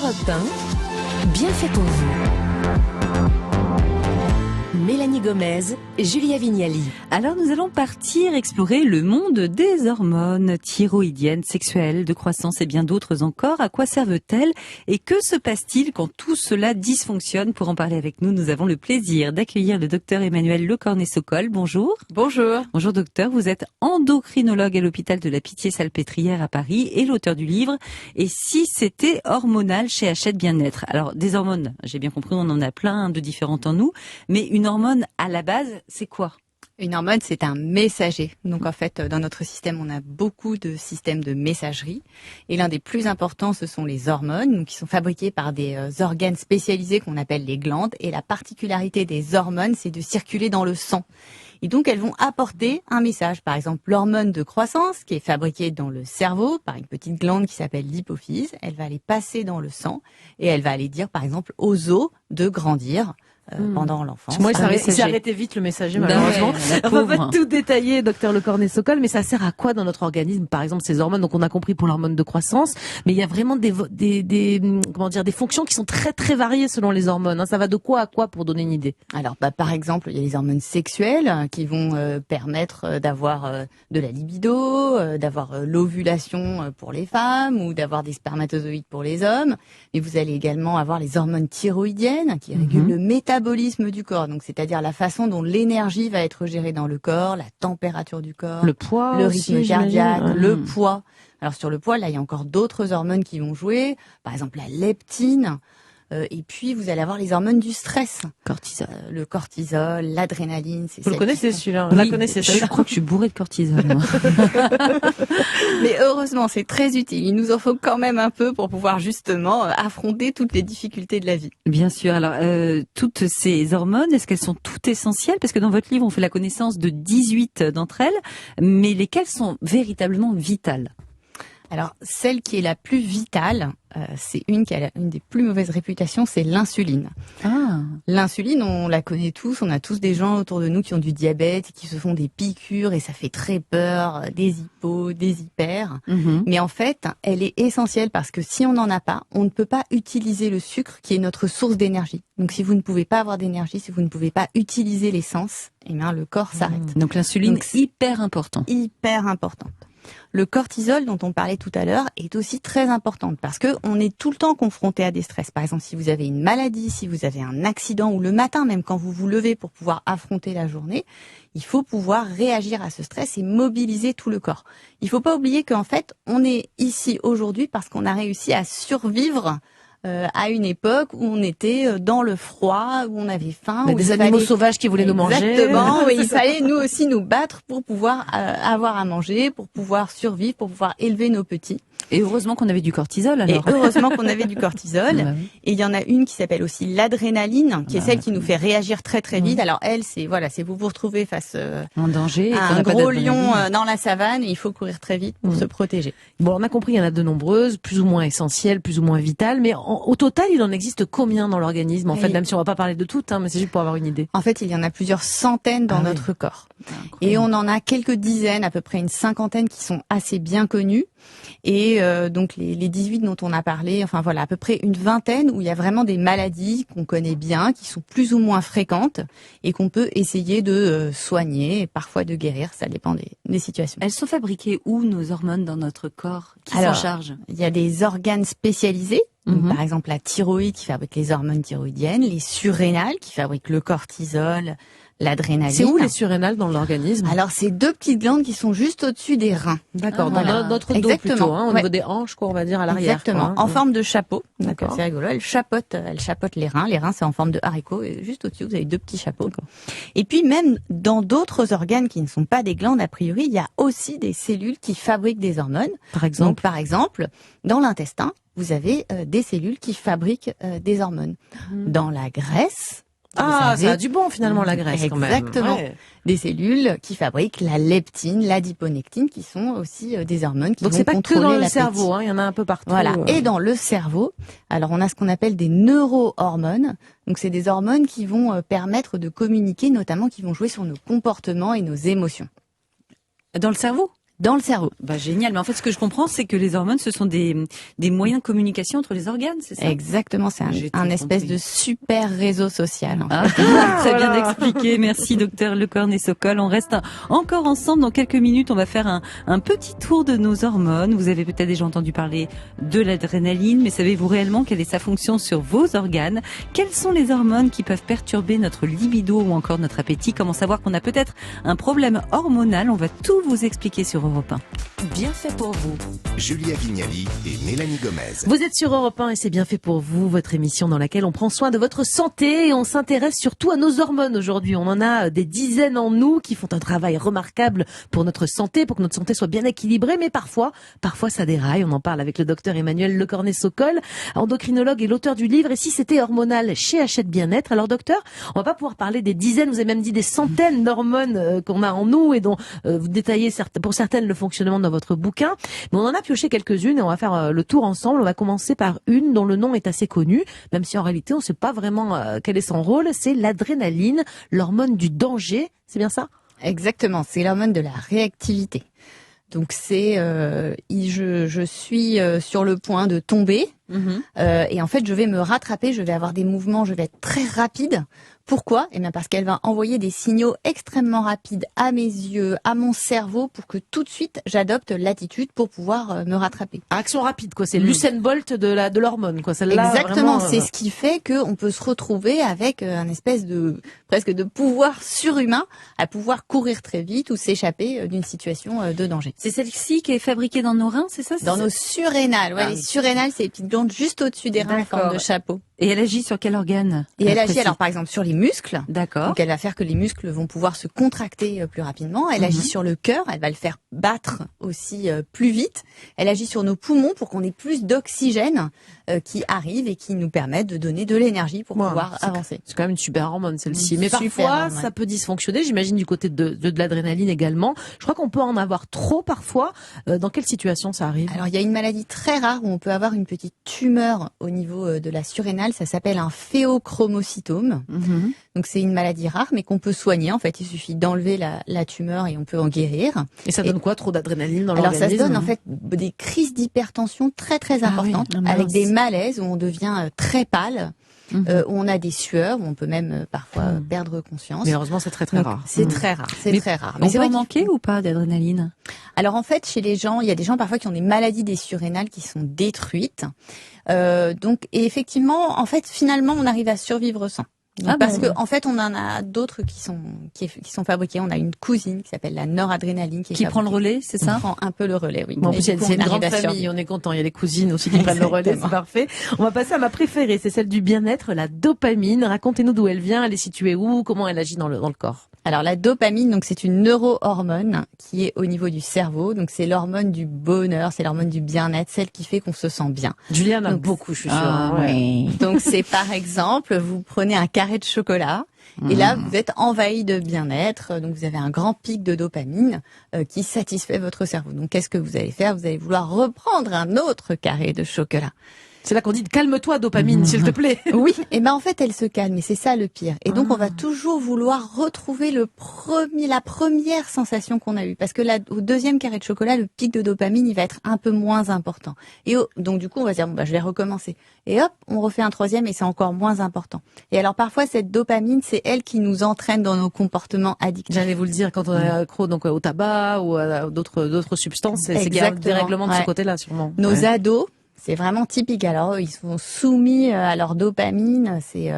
Europe 1, bien fait pour vous. Mélanie Gomez, Julia Vignali. Alors nous allons partir explorer le monde des hormones thyroïdiennes, sexuelles, de croissance et bien d'autres encore. À quoi servent-elles et que se passe-t-il quand tout cela dysfonctionne? Pour en parler avec nous, nous avons le plaisir d'accueillir le docteur Emmanuel Lecornet-Sokol. Bonjour. Bonjour. Bonjour docteur, vous êtes endocrinologue à l'hôpital de la Pitié-Salpêtrière à Paris et l'auteur du livre « Et si c'était hormonal chez Hachette Bien-être ». Alors des hormones, j'ai bien compris, on en a plein de différentes en nous, mais une hormone à la base, c'est quoi? Une hormone, c'est un messager. Donc en fait, dans notre système, on a beaucoup de systèmes de messagerie. Et l'un des plus importants, ce sont les hormones, donc qui sont fabriquées par des organes spécialisés qu'on appelle les glandes. Et la particularité des hormones, c'est de circuler dans le sang. Et donc, elles vont apporter un message. Par exemple, l'hormone de croissance, qui est fabriquée dans le cerveau par une petite glande qui s'appelle l'hypophyse, elle va aller passer dans le sang et elle va aller dire, par exemple, aux os de grandir. Pendant l'enfance. Moi, il s'est arrêté vite le messager, malheureusement. On va pas tout détailler, docteur Lecornet-Sokol, mais ça sert à quoi dans notre organisme, par exemple, ces hormones? Donc, on a compris pour l'hormone de croissance, mais il y a vraiment des fonctions qui sont très, très variées selon les hormones, hein. Ça va de quoi à quoi pour donner une idée? Alors, par exemple, il y a les hormones sexuelles qui vont permettre d'avoir de la libido, d'avoir l'ovulation pour les femmes ou d'avoir des spermatozoïdes pour les hommes. Mais vous allez également avoir les hormones thyroïdiennes qui régulent le métabolisme du corps, donc c'est-à-dire la façon dont l'énergie va être gérée dans le corps, la température du corps, le poids, le aussi, rythme cardiaque, le poids. Alors sur le poids, là, il y a encore d'autres hormones qui vont jouer, par exemple la leptine. Et puis, vous allez avoir les hormones du stress. Cortisol. Le cortisol, l'adrénaline. Vous le connaissez celui-là? Oui, la connaissez celui-là. Je crois que je suis bourrée de cortisol, moi. Mais heureusement, c'est très utile. Il nous en faut quand même un peu pour pouvoir justement affronter toutes les difficultés de la vie. Bien sûr. Alors, toutes ces hormones, est-ce qu'elles sont toutes essentielles? Parce que dans votre livre, on fait la connaissance de 18 d'entre elles, mais lesquelles sont véritablement vitales? Alors, celle qui est la plus vitale, c'est une qui a une des plus mauvaises réputations, c'est l'insuline. Ah. L'insuline, on la connaît tous, on a tous des gens autour de nous qui ont du diabète et qui se font des piqûres et ça fait très peur, des hypos, des hyper. Mais en fait, elle est essentielle parce que si on n'en a pas, on ne peut pas utiliser le sucre qui est notre source d'énergie. Donc si vous ne pouvez pas avoir d'énergie, si vous ne pouvez pas utiliser l'essence, eh bien le corps s'arrête. Donc l'insuline, hyper important. Hyper importante. Le cortisol dont on parlait tout à l'heure est aussi très importante parce que on est tout le temps confronté à des stress. Par exemple, si vous avez une maladie, si vous avez un accident ou le matin même quand vous vous levez pour pouvoir affronter la journée, il faut pouvoir réagir à ce stress et mobiliser tout le corps. Il faut pas oublier qu'en fait, on est ici aujourd'hui parce qu'on a réussi à survivre à une époque où on était dans le froid, où on avait faim. Des animaux sauvages qui voulaient nous manger. Exactement, oui, il fallait nous aussi nous battre pour pouvoir avoir à manger, pour pouvoir survivre, pour pouvoir élever nos petits. Et heureusement qu'on avait du cortisol alors. Et heureusement qu'on avait du cortisol. Oui. Et il y en a une qui s'appelle aussi l'adrénaline, qui est celle qui nous fait réagir très très vite. Alors elle, c'est vous vous retrouvez face en danger, à un gros lion dans la savane et il faut courir très vite pour se protéger. Bon, on a compris, il y en a de nombreuses, plus ou moins essentielles, plus ou moins vitales, mais au total, il en existe combien dans l'organisme? En fait, même si on va pas parler de toutes, mais c'est juste pour avoir une idée. En fait, il y en a plusieurs centaines dans notre corps. Et on en a quelques dizaines, à peu près une cinquantaine qui sont assez bien connues. Et donc les 18 dont on a parlé, enfin voilà, à peu près une vingtaine où il y a vraiment des maladies qu'on connaît bien, qui sont plus ou moins fréquentes et qu'on peut essayer de soigner et parfois de guérir, ça dépend des situations. Elles sont fabriquées où nos hormones dans notre corps? Qui s'en charge? Il y a des organes spécialisés. Par exemple, la thyroïde qui fabrique les hormones thyroïdiennes, les surrénales qui fabriquent le cortisol, l'adrénaline. C'est où les surrénales dans l'organisme? Alors, c'est deux petites glandes qui sont juste au-dessus des reins. D'accord, dans notre dos plutôt, au niveau des hanches, quoi, on va dire, à l'arrière. Exactement, en forme de chapeau. D'accord. C'est rigolo, elle chapeaute les reins. Les reins, c'est en forme de haricot. Et juste au-dessus, vous avez deux petits chapeaux. Et puis, même dans d'autres organes qui ne sont pas des glandes, a priori, il y a aussi des cellules qui fabriquent des hormones. Donc, par exemple, dans l'intestin, vous avez des cellules qui fabriquent des hormones. Dans la graisse, ça a du bon finalement la graisse quand même. Exactement. Ouais. Des cellules qui fabriquent la leptine, l'adiponectine, qui sont aussi des hormones qui vont contrôler l'appétit. Donc c'est pas que dans le cerveau, il y en a un peu partout. Voilà. Et dans le cerveau, alors on a ce qu'on appelle des neurohormones. Donc c'est des hormones qui vont permettre de communiquer, notamment qui vont jouer sur nos comportements et nos émotions. Dans le cerveau ? dans le cerveau. Bah génial, mais en fait ce que je comprends c'est que les hormones ce sont des moyens de communication entre les organes, c'est ça? Exactement, c'est un espèce de super réseau social. En fait. Très bien expliqué, merci docteur Le Cornet-Sokol. On reste encore ensemble dans quelques minutes, on va faire un petit tour de nos hormones. Vous avez peut-être déjà entendu parler de l'adrénaline, mais savez-vous réellement quelle est sa fonction sur vos organes? Quelles sont les hormones qui peuvent perturber notre libido ou encore notre appétit? Comment savoir qu'on a peut-être un problème hormonal? On va tout vous expliquer sur Europe 1. Bien fait pour vous. Julia Vignali et Mélanie Gomez. Vous êtes sur Europe 1 et c'est bien fait pour vous, votre émission dans laquelle on prend soin de votre santé et on s'intéresse surtout à nos hormones aujourd'hui. On en a des dizaines en nous qui font un travail remarquable pour notre santé, pour que notre santé soit bien équilibrée, mais parfois ça déraille. On en parle avec le docteur Emmanuel Le Cornet-Sokol, endocrinologue et l'auteur du livre « Et si c'était hormonal » chez Hachette Bien-être. Alors docteur, on va pas pouvoir parler des dizaines, vous avez même dit des centaines d'hormones qu'on a en nous et dont vous détaillez pour certaines le fonctionnement dans votre bouquin, mais on en a pioché quelques-unes et on va faire le tour ensemble. On va commencer par une dont le nom est assez connu, même si en réalité on ne sait pas vraiment quel est son rôle, c'est l'adrénaline, l'hormone du danger, c'est bien ça? Exactement, c'est l'hormone de la réactivité. Donc c'est, je suis sur le point de tomber et en fait je vais me rattraper, je vais avoir des mouvements, je vais être très rapide. Pourquoi? Eh bien parce qu'elle va envoyer des signaux extrêmement rapides à mes yeux, à mon cerveau, pour que tout de suite j'adopte l'attitude pour pouvoir me rattraper. Action rapide, quoi. C'est l'Usain Bolt de l'hormone, quoi. Celle-là, exactement. Vraiment, c'est ce qui fait qu'on peut se retrouver avec un espèce de presque de pouvoir surhumain à pouvoir courir très vite ou s'échapper d'une situation de danger. C'est celle-ci qui est fabriquée dans nos reins, c'est ça? Dans nos surrénales. Ouais, les surrénales, c'est les petites glandes juste au-dessus des reins en forme de chapeau. Et elle agit sur quel organe? Et elle agit alors par exemple sur les muscles. D'accord. Donc elle va faire que les muscles vont pouvoir se contracter plus rapidement. Elle agit sur le cœur, elle va le faire battre aussi plus vite. Elle agit sur nos poumons pour qu'on ait plus d'oxygène qui arrive et qui nous permettent de donner de l'énergie pour pouvoir avancer. C'est quand même une super hormone celle-ci. Mais Super parfois hormone. ça peut dysfonctionner, j'imagine du côté de l'adrénaline également. Je crois qu'on peut en avoir trop parfois. Dans quelle situation ça arrive? Alors il y a une maladie très rare où on peut avoir une petite tumeur au niveau de la surrénale, ça s'appelle un phéochromocytome. Donc c'est une maladie rare mais qu'on peut soigner. En fait, il suffit d'enlever la tumeur et on peut en guérir. Et ça donne quoi, trop d'adrénaline dans Alors l'organisme? ça se donne en fait des crises d'hypertension très très importantes, avec des malaises où on devient très pâle, où on a des sueurs, où on peut même parfois perdre conscience. Mais heureusement c'est très Donc, rare. C'est très rare, c'est très rare. Mais c'est on peut vrai en manquer ou pas d'adrénaline? Alors en fait, chez les gens, il y a des gens parfois qui ont des maladies des surrénales qui sont détruites. Et effectivement, en fait, finalement, on arrive à survivre sans. Donc, parce que en fait, on en a d'autres qui sont fabriqués. On a une cousine qui s'appelle la noradrénaline qui prend le relais, c'est ça? Qui prend un peu le relais, oui. Bon, en plus, c'est une grande arrive à famille, survivre. on est content. Il y a les cousines aussi qui prennent le relais, c'est parfait. On va passer à ma préférée, c'est celle du bien-être, la dopamine. Racontez-nous d'où elle vient, elle est située où, comment elle agit dans le corps. Alors la dopamine, donc c'est une neurohormone qui est au niveau du cerveau. Donc c'est l'hormone du bonheur, c'est l'hormone du bien-être, celle qui fait qu'on se sent bien. Julien en a Donc, beaucoup, je suis sûre. Oui. Donc c'est par exemple, vous prenez un carré de chocolat. Et là, vous êtes envahi de bien-être, donc vous avez un grand pic de dopamine qui satisfait votre cerveau. Donc qu'est-ce que vous allez faire? Vous allez vouloir reprendre un autre carré de chocolat. C'est là qu'on dit calme-toi dopamine, s'il te plaît. Oui, et ben en fait elle se calme et c'est ça le pire. Et donc on va toujours vouloir retrouver la première sensation qu'on a eue, parce que au deuxième carré de chocolat, le pic de dopamine il va être un peu moins important. Et donc du coup on va se dire je vais recommencer. Et hop, on refait un troisième et c'est encore moins important. Et alors parfois cette dopamine c'est elle qui nous entraîne dans nos comportements addictifs. J'allais vous le dire, quand on est accro donc au tabac ou à d'autres substances, c'est qu'il y a des règlements de ce côté-là sûrement. Nos ados, c'est vraiment typique. Alors eux, ils sont soumis à leur dopamine. C'est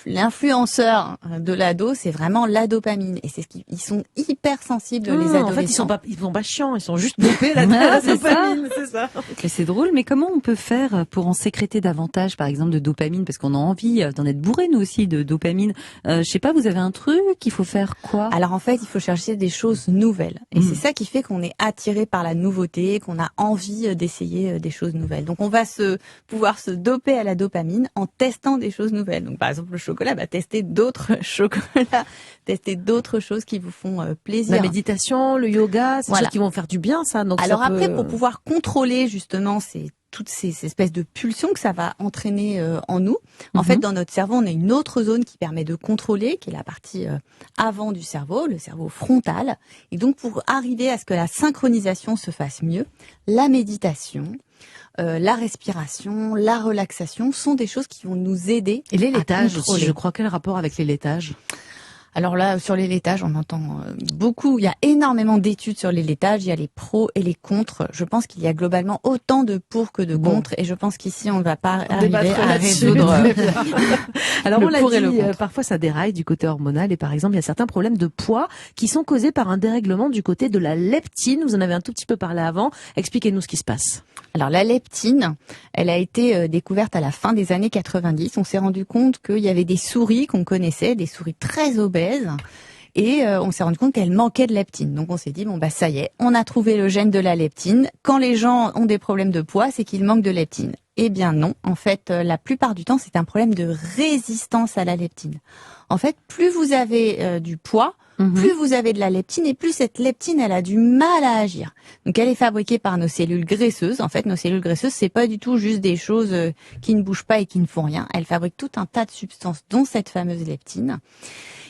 l'influenceur de l'ado, c'est vraiment la dopamine. Et c'est ils sont hyper sensibles, les adolescents. En fait, ils sont pas chiants, ils sont juste dopés la dopamine, c'est ça. Et c'est drôle, mais comment on peut faire pour en sécréter davantage, par exemple, de dopamine? Parce qu'on a envie d'en être bourré, nous aussi, de dopamine. Je sais pas, vous avez un truc? Il faut faire quoi? Alors en fait, il faut chercher des choses nouvelles. Et c'est ça qui fait qu'on est attiré par la nouveauté, qu'on a envie d'essayer des choses nouvelles. Donc on va pouvoir se doper à la dopamine en testant des choses nouvelles. Donc par exemple le chocolat, tester d'autres chocolats, tester d'autres choses qui vous font plaisir. La méditation, le yoga, c'est des choses qui vont faire du bien, ça. Donc alors après, pour pouvoir contrôler justement toutes ces espèces de pulsions que ça va entraîner en nous. En fait, dans notre cerveau, on a une autre zone qui permet de contrôler, qui est la partie avant du cerveau, le cerveau frontal. Et donc, pour arriver à ce que la synchronisation se fasse mieux, la méditation, la respiration, la relaxation sont des choses qui vont nous aider. Et les laitages à contrôler. aussi, je crois. Quel rapport avec les laitages? Alors là, sur les laitages, on entend beaucoup. Il y a énormément d'études sur les laitages. Il y a les pros et les contre. Je pense qu'il y a globalement autant de pour que de contre. Et je pense qu'ici, on ne va pas arriver à résoudre. Alors on l'a dit, parfois ça déraille du côté hormonal. Et par exemple, il y a certains problèmes de poids qui sont causés par un dérèglement du côté de la leptine. Vous en avez un tout petit peu parlé avant. Expliquez-nous ce qui se passe. Alors la leptine, elle a été découverte à la fin des années 90. On s'est rendu compte qu'il y avait des souris qu'on connaissait, des souris très obèses. Et on s'est rendu compte qu'elle manquait de leptine. Donc on s'est dit, ça y est, on a trouvé le gène de la leptine. Quand les gens ont des problèmes de poids, c'est qu'ils manquent de leptine. Eh bien non, en fait, la plupart du temps, c'est un problème de résistance à la leptine. En fait, plus vous avez du poids, plus vous avez de la leptine et plus cette leptine, elle a du mal à agir. Donc elle est fabriquée par nos cellules graisseuses. En fait, nos cellules graisseuses, c'est pas du tout juste des choses qui ne bougent pas et qui ne font rien. Elles fabriquent tout un tas de substances, dont cette fameuse leptine.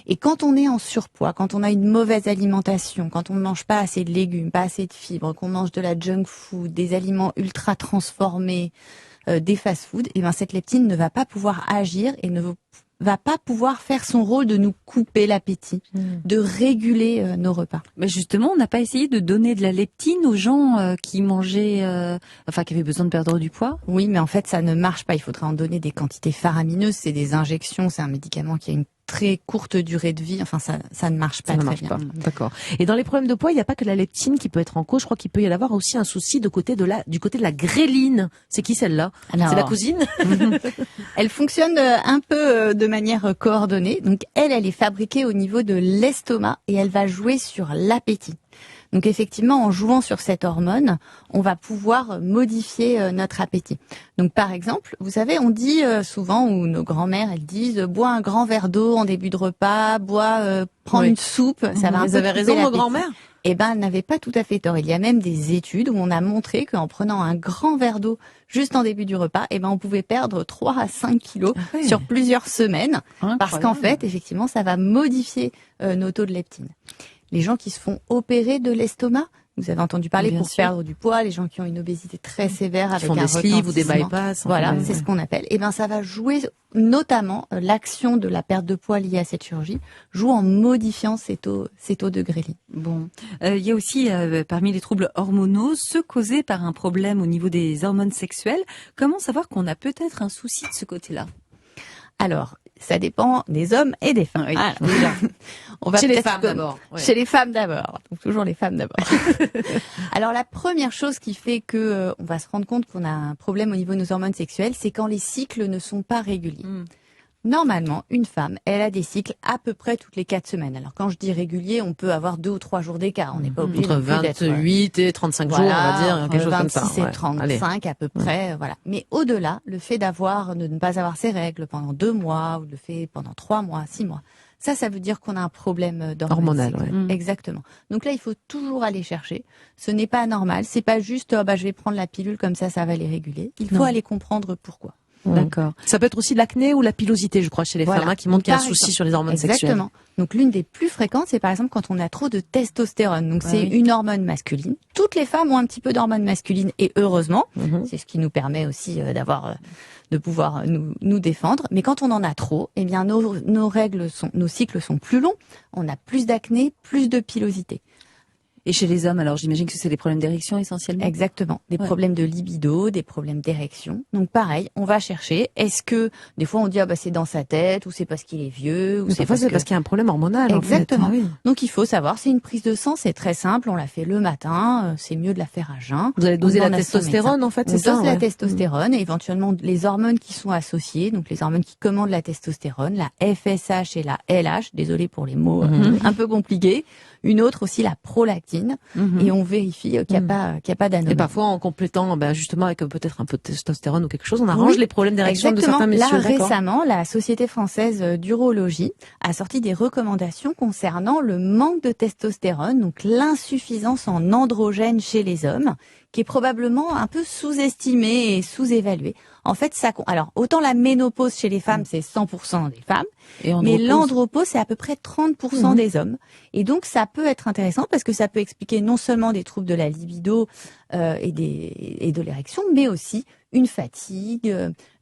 Et quand on est en surpoids, quand on a une mauvaise alimentation, quand on ne mange pas assez de légumes, pas assez de fibres, qu'on mange de la junk food, des aliments ultra transformés, des fast-food, cette leptine ne va pas pouvoir agir et ne va pas pouvoir faire son rôle de nous couper l'appétit, de réguler nos repas. Mais justement, on n'a pas essayé de donner de la leptine aux gens qui mangeaient, qui avaient besoin de perdre du poids? Oui, mais en fait, ça ne marche pas. Il faudrait en donner des quantités faramineuses. C'est des injections, c'est un médicament qui a une très courte durée de vie. Enfin, ça ne marche pas très bien. D'accord. Et dans les problèmes de poids, il n'y a pas que la leptine qui peut être en cause. Je crois qu'il peut y avoir aussi un souci du côté de la gréline. C'est qui celle-là? C'est la cousine? Elle fonctionne un peu de manière coordonnée. Donc, elle est fabriquée au niveau de l'estomac et elle va jouer sur l'appétit. Donc effectivement, en jouant sur cette hormone, on va pouvoir modifier notre appétit. Donc par exemple, vous savez, on dit souvent, ou nos grands-mères, elles disent, bois un grand verre d'eau en début de repas, prends une soupe, ça va un peu. Vous avez raison, nos grands-mères. Eh ben, elles n'avaient pas tout à fait tort. Il y a même des études où on a montré qu'en prenant un grand verre d'eau juste en début du repas, on pouvait perdre 3 à 5 kilos sur plusieurs semaines. Incroyable. Parce qu'en fait, effectivement, ça va modifier nos taux de leptine. Les gens qui se font opérer de l'estomac, vous avez entendu parler pour perdre du poids, les gens qui ont une obésité très sévère avec un retentissement. Des sleeves ou des bypass. Voilà, c'est ce qu'on appelle. Ça va jouer notamment l'action de la perte de poids liée à cette chirurgie joue en modifiant ces taux de gréline. Bon, il y a aussi parmi les troubles hormonaux ceux causés par un problème au niveau des hormones sexuelles. Comment savoir qu'on a peut-être un souci de ce côté-là? Alors, ça dépend des hommes et des femmes. Oui, on va chez les femmes d'abord. Chez les femmes d'abord. Donc toujours les femmes d'abord. Alors la première chose qui fait que on va se rendre compte qu'on a un problème au niveau de nos hormones sexuelles, c'est quand les cycles ne sont pas réguliers. Normalement, une femme, elle a des cycles à peu près toutes les 4 semaines. Alors quand je dis régulier, on peut avoir 2 ou 3 jours d'écart. On n'est pas obligé entre 28 et 35 jours, on va dire, quelque chose comme ça. 26 et 35 à peu près, voilà. Mais au-delà, le fait de ne pas avoir ses règles pendant 2 mois ou le fait pendant 3 mois, 6 mois, ça veut dire qu'on a un problème hormonal. Exactement. Donc là, il faut toujours aller chercher. Ce n'est pas normal. C'est pas juste, je vais prendre la pilule comme ça va les réguler. Il faut aller comprendre pourquoi. D'accord. Ça peut être aussi l'acné ou la pilosité, je crois, chez les femmes, qui montrent qu'il y a un souci sur les hormones sexuelles. Exactement. Donc l'une des plus fréquentes, c'est par exemple quand on a trop de testostérone. Donc c'est une hormone masculine. Toutes les femmes ont un petit peu d'hormone masculine et heureusement, c'est ce qui nous permet aussi de pouvoir nous défendre. Mais quand on en a trop, nos cycles sont plus longs. On a plus d'acné, plus de pilosité. Et chez les hommes, alors j'imagine que c'est des problèmes d'érection essentiellement. Exactement, des problèmes de libido, des problèmes d'érection. Donc pareil, on va chercher. Est-ce que des fois on dit c'est dans sa tête ou c'est parce qu'il est vieux ou c'est parce qu'il y a un problème hormonal. Exactement. En fait. Donc il faut savoir, c'est une prise de sang, c'est très simple. On la fait le matin, c'est mieux de la faire à jeun. Vous allez doser la testostérone en fait, c'est ça. On dose la testostérone et éventuellement les hormones qui sont associées, donc les hormones qui commandent la testostérone, la FSH et la LH. Désolée pour les mots un peu compliqués. Une autre aussi, la prolactine, et on vérifie qu'il n'y a pas d'anomalie. Et parfois, en complétant, justement, avec peut-être un peu de testostérone ou quelque chose, on arrange les problèmes d'érection de certains messieurs. Là, récemment, la Société française d'urologie a sorti des recommandations concernant le manque de testostérone, donc l'insuffisance en androgène chez les hommes, qui est probablement un peu sous-estimé et sous-évalué. En fait, alors, autant la ménopause chez les femmes, c'est 100% des femmes, mais l'andropause, c'est à peu près 30% des hommes. Et donc, ça peut être intéressant parce que ça peut expliquer non seulement des troubles de la libido et de l'érection, mais aussi une fatigue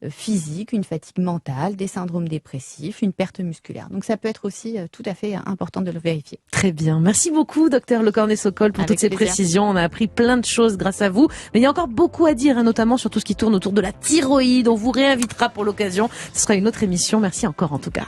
physique, une fatigue mentale, des syndromes dépressifs, une perte musculaire. Donc, ça peut être aussi tout à fait important de le vérifier. Très bien. Merci beaucoup, docteur Le Cornet-Sokol, pour toutes ces précisions. On a appris plein de choses grâce à vous. Mais il y a encore beaucoup à dire, notamment sur tout ce qui tourne autour de la thyroïde. On vous réinvitera pour l'occasion. Ce sera une autre émission. Merci encore, en tout cas.